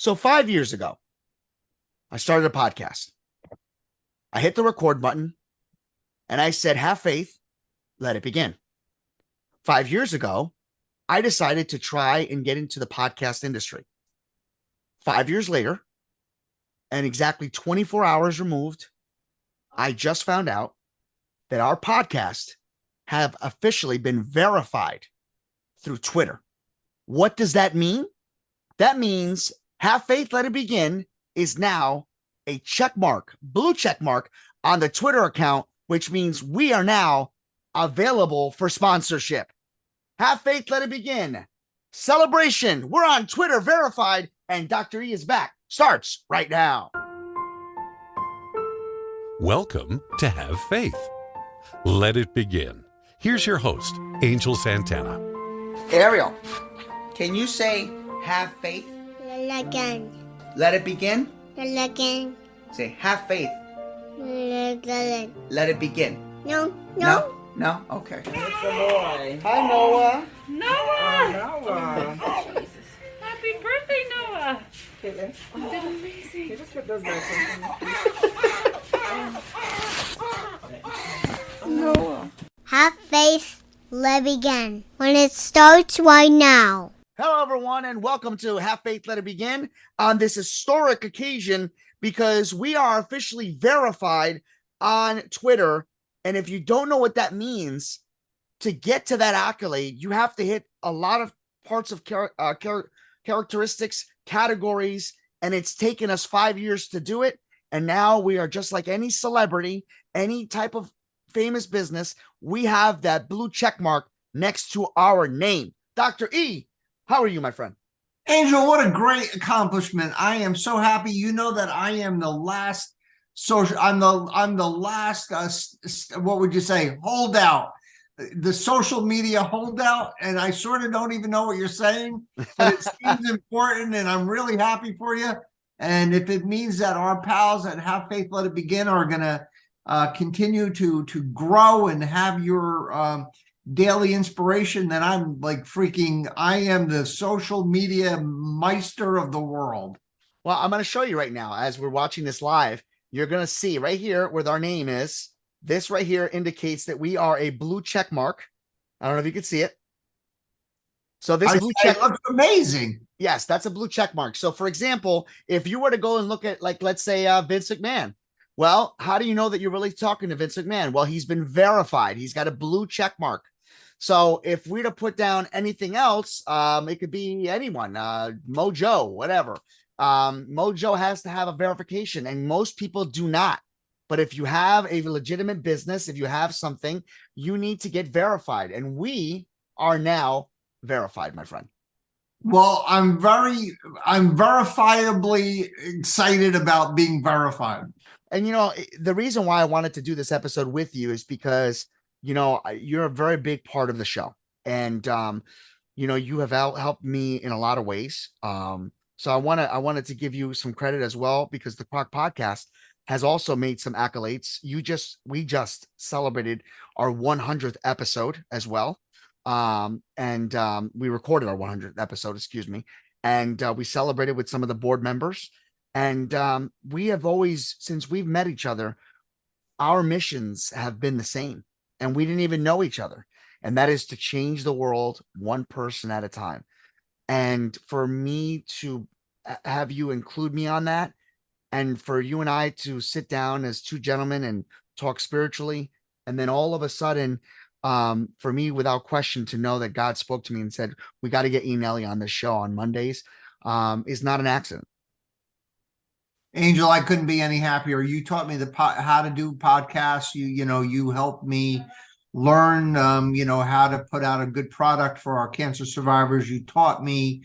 So 5 years ago, I started a podcast. I hit the record button and I said, have faith, let it begin. 5 years ago, I decided to try and get into the podcast industry. 5 years later, and exactly 24 hours removed, I just found out that our podcast have officially been verified through Twitter. What does that mean? That means Have Faith, Let It Begin is now a check mark, blue check mark on the Twitter account, which means we are now available for sponsorship. Have Faith, Let It Begin. Celebration. We're on Twitter verified, and Dr. E is back. Starts right now. Welcome to Have Faith. Let it begin. Here's your host, Angel Santana. Ariel, can you say have faith? Again. Let it begin? Again. Say have faith. Again. Let it begin. No. No? Okay. It's a boy. Hi, Noah. Noah. Jesus. Happy birthday, Noah. Caitlin. You did amazing. Can you just put those there something? Noah. Have faith, let begin. When it starts right now. Hello, everyone, and welcome to Have Faith, Let It Begin on this historic occasion because we are officially verified on Twitter. And if you don't know what that means, to get to that accolade, you have to hit a lot of parts of characteristics, categories, and it's taken us 5 years to do it. And now we are just like any celebrity, any type of famous business. We have that blue check mark next to our name. Dr. E, how are you, my friend? Angel, what a great accomplishment. I am so happy. You know that I am the last I'm the last what would you say, holdout, the social media holdout, and I sort of don't even know what you're saying, but it seems important, and I'm really happy for you. And if it means that our pals at Have Faith, Let It Begin are gonna continue to grow and have your daily inspiration, then I'm like I am the social media meister of the world. Well, I'm going to show you right now as we're watching this live. You're going to see right here where our name is. This right here indicates that we are a blue check mark. I don't know if you can see it. So this blue check looks amazing. Yes, that's a blue check mark. So for example, if you were to go and look at, like, let's say Vince McMahon, well, how do you know that you're really talking to Vince McMahon? Well, he's been verified. He's got a blue check mark. So if we're to put down anything else, it could be anyone, Mojo, whatever. Mojo has to have a verification, and most people do not. But if you have a legitimate business, if you have something, you need to get verified. And we are now verified, my friend. Well, I'm verifiably excited about being verified. And, you know, the reason why I wanted to do this episode with you is because, you know, you're a very big part of the show. And, you know, you have helped me in a lot of ways. So I wanted to give you some credit as well, because the Croc podcast has also made some accolades. We just celebrated our 100th episode as well. And we recorded our 100th episode, excuse me. And we celebrated with some of the board members. And we have always, since we've met each other, our missions have been the same. And we didn't even know each other. And that is to change the world one person at a time. And for me to have you include me on that, and for you and I to sit down as two gentlemen and talk spiritually, and then all of a sudden, for me, without question, to know that God spoke to me and said, we got to get E. Nelly on this show on Mondays, is not an accident. Angel, I couldn't be any happier. You taught me how to do podcasts. You helped me learn, how to put out a good product for our cancer survivors. You taught me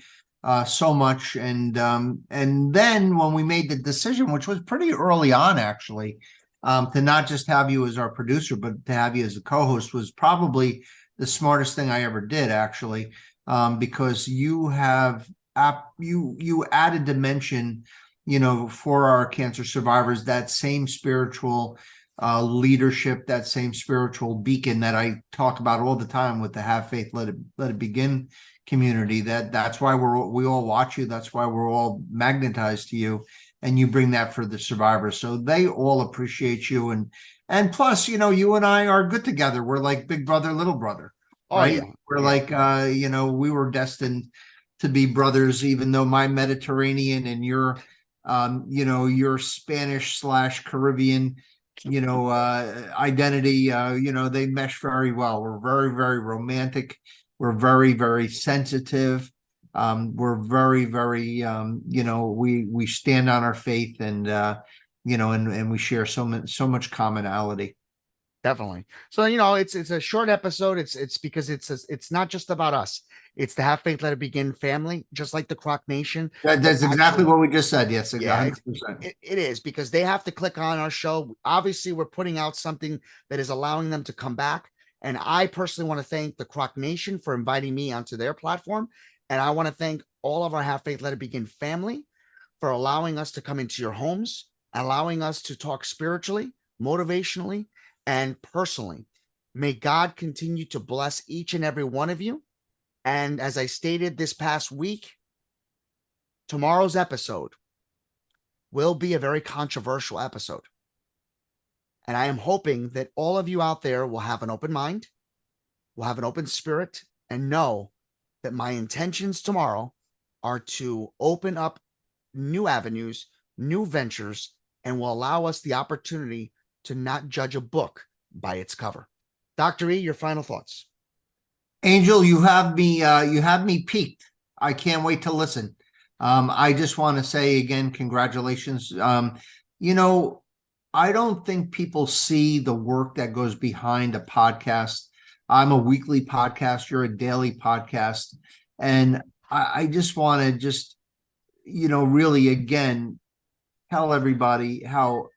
so much. And then when we made the decision, which was pretty early on, actually, to not just have you as our producer, but to have you as a co-host, was probably the smartest thing I ever did, actually, because you have you added dimension, for our cancer survivors, that same spiritual leadership, that same spiritual beacon that I talk about all the time with the Have Faith, Let It Begin community. That's why we all watch you. That's why we're all magnetized to you, and you bring that for the survivors. So they all appreciate you, and plus, you and I are good together. We're like big brother, little brother, right? Yeah. We're like, we were destined to be brothers, even though my Mediterranean and your Spanish / Caribbean, identity, they mesh very well. We're very, very romantic. We're very, very sensitive. We're very, very, we stand on our faith, and and we share so much commonality. Definitely. So, it's a short episode. It's because it's not just about us. It's the Have Faith, Let It Begin family, just like the Croc Nation. That's exactly what we just said. Yes, Yeah, 100%. it is, because they have to click on our show. Obviously, we're putting out something that is allowing them to come back. And I personally want to thank the Croc Nation for inviting me onto their platform. And I want to thank all of our Have Faith, Let It Begin family for allowing us to come into your homes, allowing us to talk spiritually, motivationally, and personally. May God continue to bless each and every one of you. And as I stated this past week, tomorrow's episode will be a very controversial episode. And I am hoping that all of you out there will have an open mind, will have an open spirit, and know that my intentions tomorrow are to open up new avenues, new ventures, and will allow us the opportunity to not judge a book by its cover. Dr. E, your final thoughts. Angel, you have me peaked. I can't wait to listen. I just want to say again, congratulations. I don't think people see the work that goes behind a podcast. I'm a weekly podcast. You're a daily podcast. And I just want to really, again, tell everybody how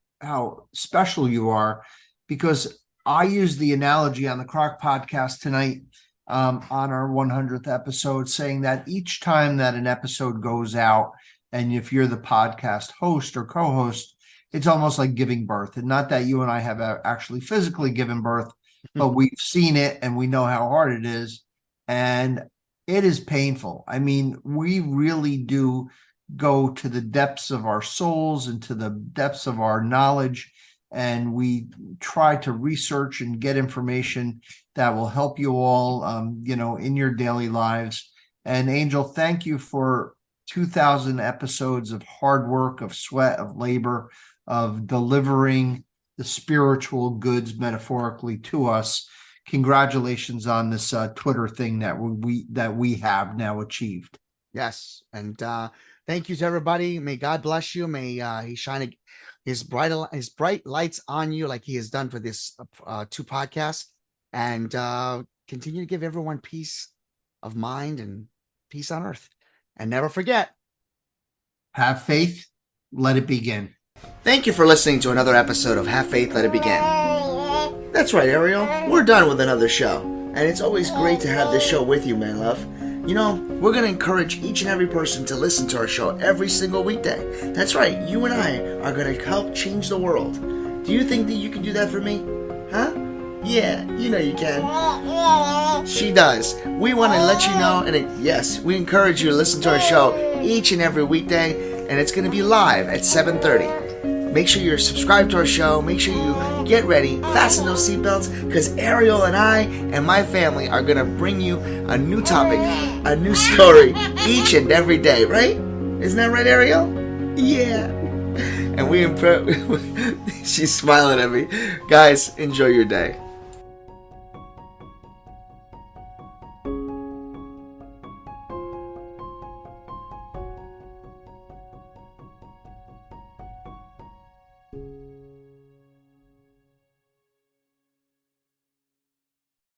special you are, because I use the analogy on the Croc podcast tonight, on our 100th episode, saying that each time that an episode goes out, and if you're the podcast host or co-host, it's almost like giving birth. And not that you and I have actually physically given birth, but we've seen it and we know how hard it is. And it is painful. I mean, we really do go to the depths of our souls and to the depths of our knowledge. And we try to research and get information that will help you all, in your daily lives. And Angel, thank you for 2,000 episodes of hard work, of sweat, of labor, of delivering the spiritual goods metaphorically to us. Congratulations on this Twitter thing that we have now achieved. Yes. And thank you to everybody. May God bless you. May he shine his bright lights on you like he has done for this 2 podcasts, and continue to give everyone peace of mind and peace on earth. And never forget, have faith, let it begin. Thank you for listening to another episode of Have Faith, Let It Begin. That's right, Ariel. We're done with another show. And it's always great to have this show with you, man love. We're going to encourage each and every person to listen to our show every single weekday. That's right. You and I are going to help change the world. Do you think that you can do that for me? Huh? Yeah, you can. She does. We want to let you know, and yes, we encourage you to listen to our show each and every weekday, and it's going to be live at 7:30. Make sure you're subscribed to our show. Make sure you get ready, fasten those seatbelts, because Ariel and I and my family are going to bring you a new topic, a new story each and every day, right? Isn't that right, Ariel? Yeah. And she's smiling at me. Guys, enjoy your day.